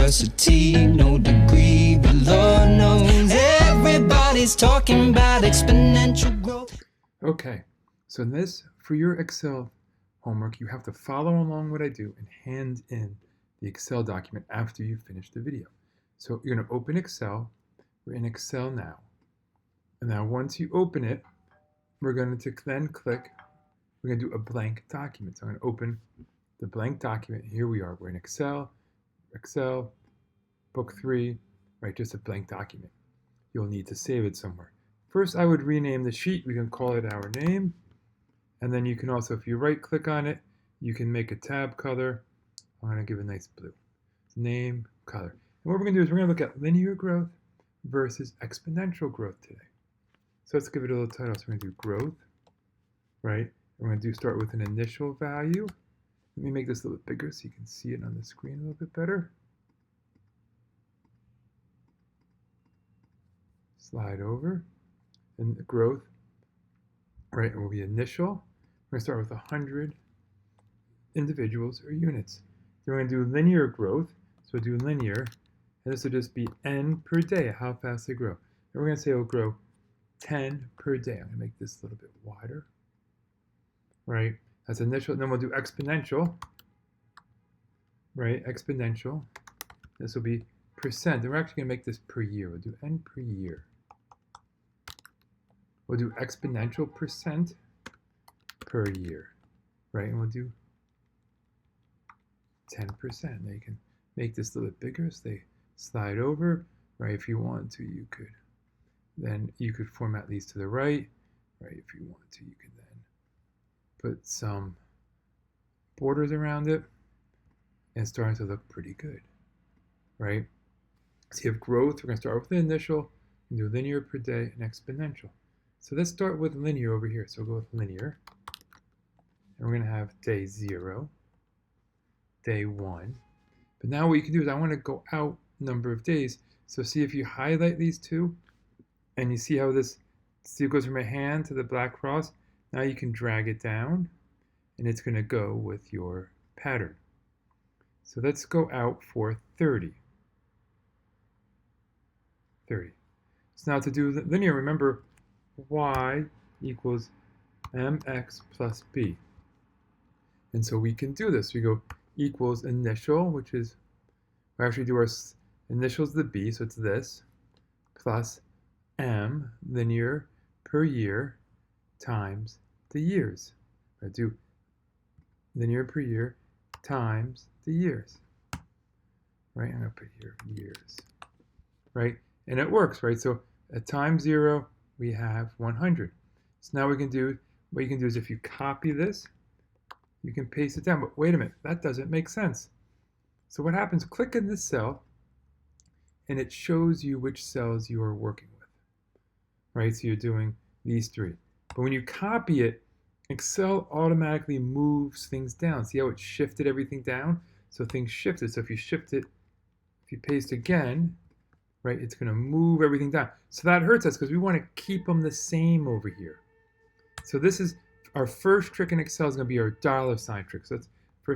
university, no degree, but Lord knows everybody's talking about exponential growth. Okay, so in this, for your Excel homework, you have to follow along what I do and hand in the Excel document after you finish the video. So you're going to open Excel. We're in Excel now. And now once you open it, we're going to then click, we're going to do a blank document. So I'm going to open the blank document. Here we are. We're in Excel, Book 3, right? Just a blank document. You'll need to save it somewhere. First, I would rename the sheet. We can call it our name. And then you can also, if you right click on it, you can make a tab color. I'm going to give a nice blue. Name, color. And what we're going to do is we're going to look at linear growth versus exponential growth today. So let's give it a little title. So we're going to do growth, right? We're going to start with an initial value. Let me make this a little bit bigger so you can see it on the screen a little bit better. Slide over. And the growth, right, will be initial. We're going to start with 100 individuals or units. Then we're going to do linear growth. So we'll do linear. And this will just be n per day, how fast they grow. And we're going to say it'll grow 10 per day. I'm going to make this a little bit wider. Right? That's initial. And then we'll do exponential. Right? Exponential. This will be percent. And we're actually going to make this per year. We'll do n per year. We'll do exponential percent per year. Right? And we'll do 10%. Now you can make this a little bit bigger so they slide over. Right? If you want to, you could. Then you could format these to the right. Right? If you want to, you could then put some borders around it, and it's starting to look pretty good, right? So you have growth. We're going to start with the initial, and do linear per day and exponential. So let's start with linear over here. So we'll go with linear, and we're going to have day 0, day 1. But now what you can do is I want to go out number of days. So see if you highlight these two, and you see how this, see it goes from my hand to the black cross. Now you can drag it down, and it's going to go with your pattern. So let's go out for 30. 30. So now to do linear, remember y equals mx plus b. And so we can do this. We go equals initial, which is, we actually do our initials the b, so it's this, plus m, linear, per year, times the years. I do linear per year times the years. Right? I'm going to put here years. Right? And it works, right? So at time 0, we have 100. So now we can do, what you can do is if you copy this, you can paste it down. But wait a minute, that doesn't make sense. So what happens, click in this cell, and it shows you which cells you are working with. Right? So you're doing these 3. But when you copy it, Excel automatically moves things down. See how it shifted everything down? So things shifted. So if you shift it, if you paste again, right, it's going to move everything down. So that hurts us because we want to keep them the same over here. So this is our first trick in Excel is going to be our $sign trick. So let's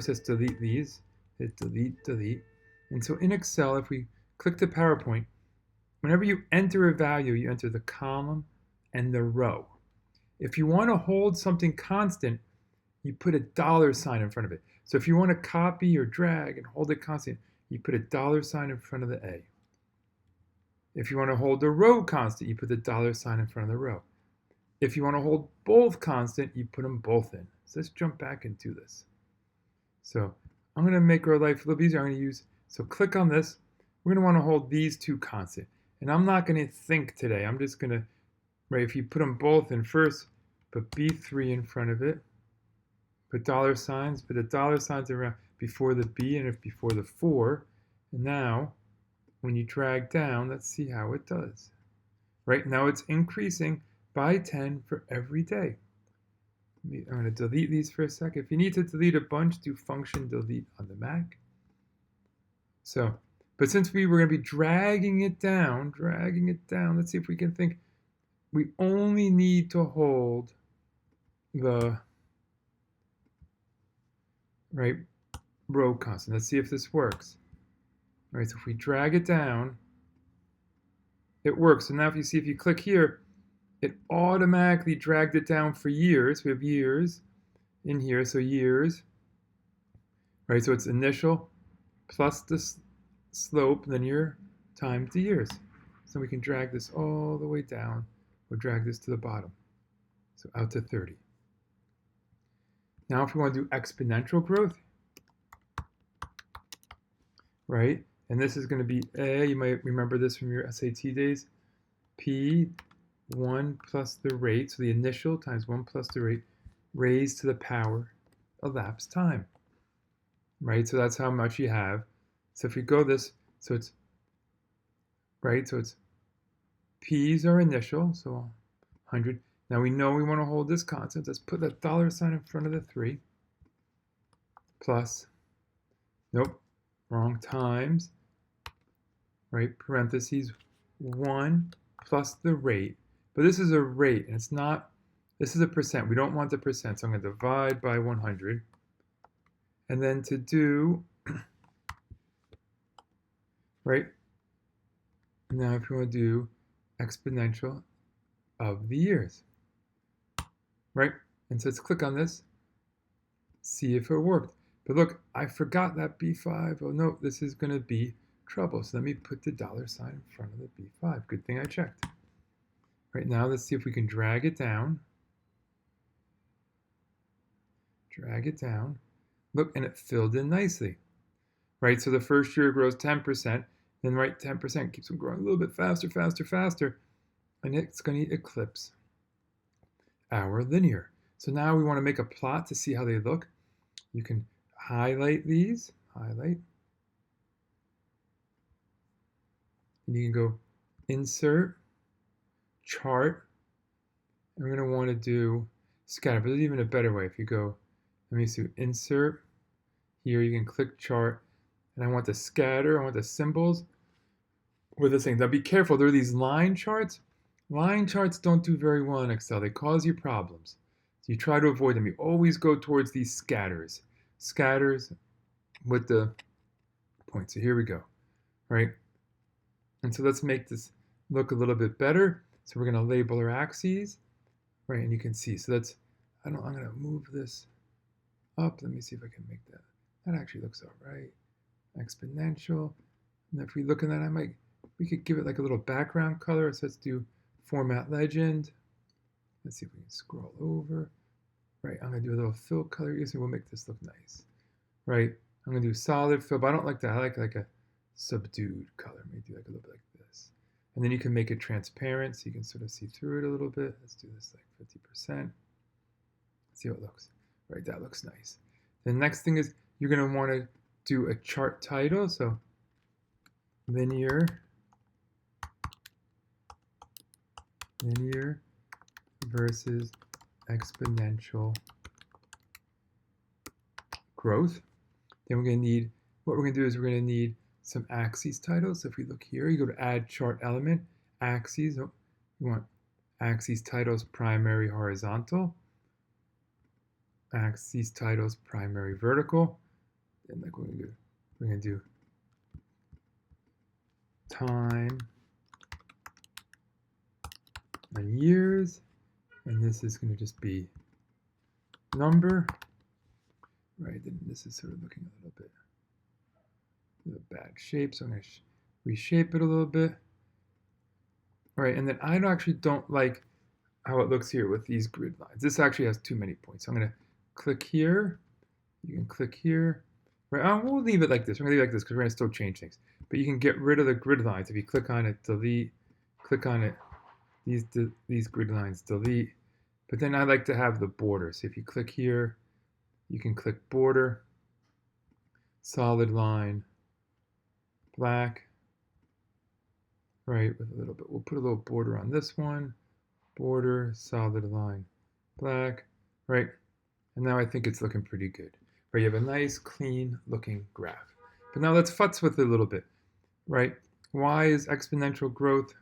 let's delete these. Hit delete, delete. And so in Excel, if we click the PowerPoint, whenever you enter a value, you enter the column and the row. If you want to hold something constant, you put a $sign in front of it. So if you want to copy or drag and hold it constant, you put a $sign in front of the A. If you want to hold the row constant, you put the $sign in front of the row. If you want to hold both constant, you put them both in. So let's jump back and do this. So I'm going to make our life a little easier. I'm going to use, so click on this. We're going to want to hold these 2 constant. And I'm not going to think today. I'm just going to, right, if you put them both in first, put B3 in front of it, put $signs, put the $signs around before the B and before the 4. And now, when you drag down, let's see how it does. Right now it's increasing by 10 for every day. I'm going to delete these for a second. If you need to delete a bunch, do function delete on the Mac. So, but since we were going to be dragging it down, let's see if we can think. We only need to hold the right row constant. Let's see if this works. right? So if we drag it down, it works. So now if you see, if you click here, it automatically dragged it down for years. We have years in here, so years, right? So it's initial plus the slope, linear, times the years. So we can drag this all the way down, or drag this to the bottom, so out to 30. Now if we want to do exponential growth, right? And this is going to be A, you might remember this from your SAT days, P 1 plus the rate, so the initial times 1 plus the rate, raised to the power elapsed time, right? So that's how much you have. So if we go this, so it's, right, so it's P's are initial, so 100. Now we know we want to hold this constant. Let's put that dollar sign in front of the 3, plus, nope, wrong, times, right, parentheses, 1 plus the rate. But this is a rate, and it's not, this is a percent. We don't want the percent, so I'm going to divide by 100. And then to do, right, now if you want to do exponential of the years, right? And so let's click on this, see if it worked. But look, I forgot that B5. Oh no, this is going to be trouble. So let me put the dollar sign in front of the B5. Good thing I checked. Right, now let's see if we can drag it down. Drag it down. Look, and it filled in nicely. Right, so the first year grows 10%, then right 10% keeps on growing a little bit faster, faster, faster, and it's going to eclipse our linear. So now we want to make a plot to see how they look. You can highlight these, highlight, and you can go insert, chart, and we're going to want to do scatter, but there's even a better way. If you go, let me see, insert, here you can click chart, and I want the scatter, I want the symbols with this thing. Now be careful, there are these line charts. Line charts don't do very well in Excel. They cause you problems. So you try to avoid them. You always go towards these scatters. Scatters with the points. So here we go, right? And so let's make this look a little bit better. So we're going to label our axes, right? And you can see. So that's, I'm going to move this up. Let me see if I can make that. That actually looks all right. Exponential. And if we look at that, we could give it like a little background color. So let's do format legend. Let's see if we can scroll over. Right, I'm going to do a little fill color. We'll make this look nice. Right, I'm going to do solid fill, but I don't like that. I like a subdued color. Maybe do like a little bit like this. And then you can make it transparent so you can sort of see through it a little bit. Let's do this like 50%. See how it looks. Right, that looks nice. The next thing is you're going to want to do a chart title. So linear versus exponential growth. Then we're going to need, what we're going to do is we're going to need some axes titles. So if we look here, you go to add chart element, axes. Oh, you want axes titles primary horizontal, axes titles primary vertical. And like what we're going to do time and years, and this is going to just be number, right? Then this is sort of looking a little bad shape, so I'm going to reshape it a little bit. All right, and then I actually don't like how it looks here with these grid lines. This actually has too many points. So I'm going to click here. You can click here. Right, we'll leave it like this. We're going to leave it like this because we're going to still change things. But you can get rid of the grid lines. If you click on it, delete, click on it, these grid lines, delete. But then I like to have the border. So if you click here, you can click border, solid line, black, right, with a little bit. We'll put a little border on this one, border, solid line, black, right? And now I think it's looking pretty good. Right, you have a nice, clean looking graph. But now let's futz with it a little bit, right? Why is exponential growth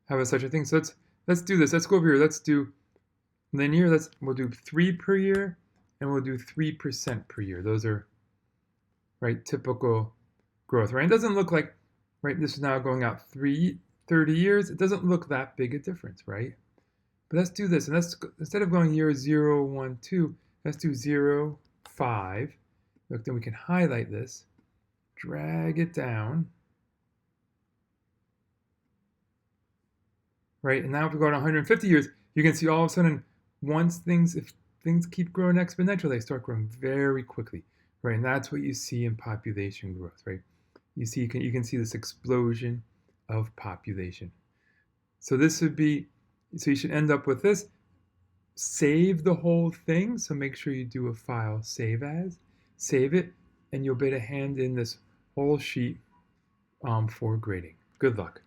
have such a thing? So let's do this. Let's go over here. Let's do linear. We'll do 3 per year, and we'll do 3% per year. Those are, right, typical growth, right? It doesn't look like, right, this is now going out 30 years. It doesn't look that big a difference, right? But let's do this. And let's, instead of going year 0, 1, 2, let's do 0, 5. Look, then we can highlight this, drag it down, right? And now if we go to 150 years, you can see all of a sudden, if things keep growing exponentially, they start growing very quickly, right? And that's what you see in population growth, right? You can see this explosion of population. So this would be, so you should end up with this. Save the whole thing. So make sure you do a file save as, save it, and you'll be able to hand in this whole sheet for grading. Good luck.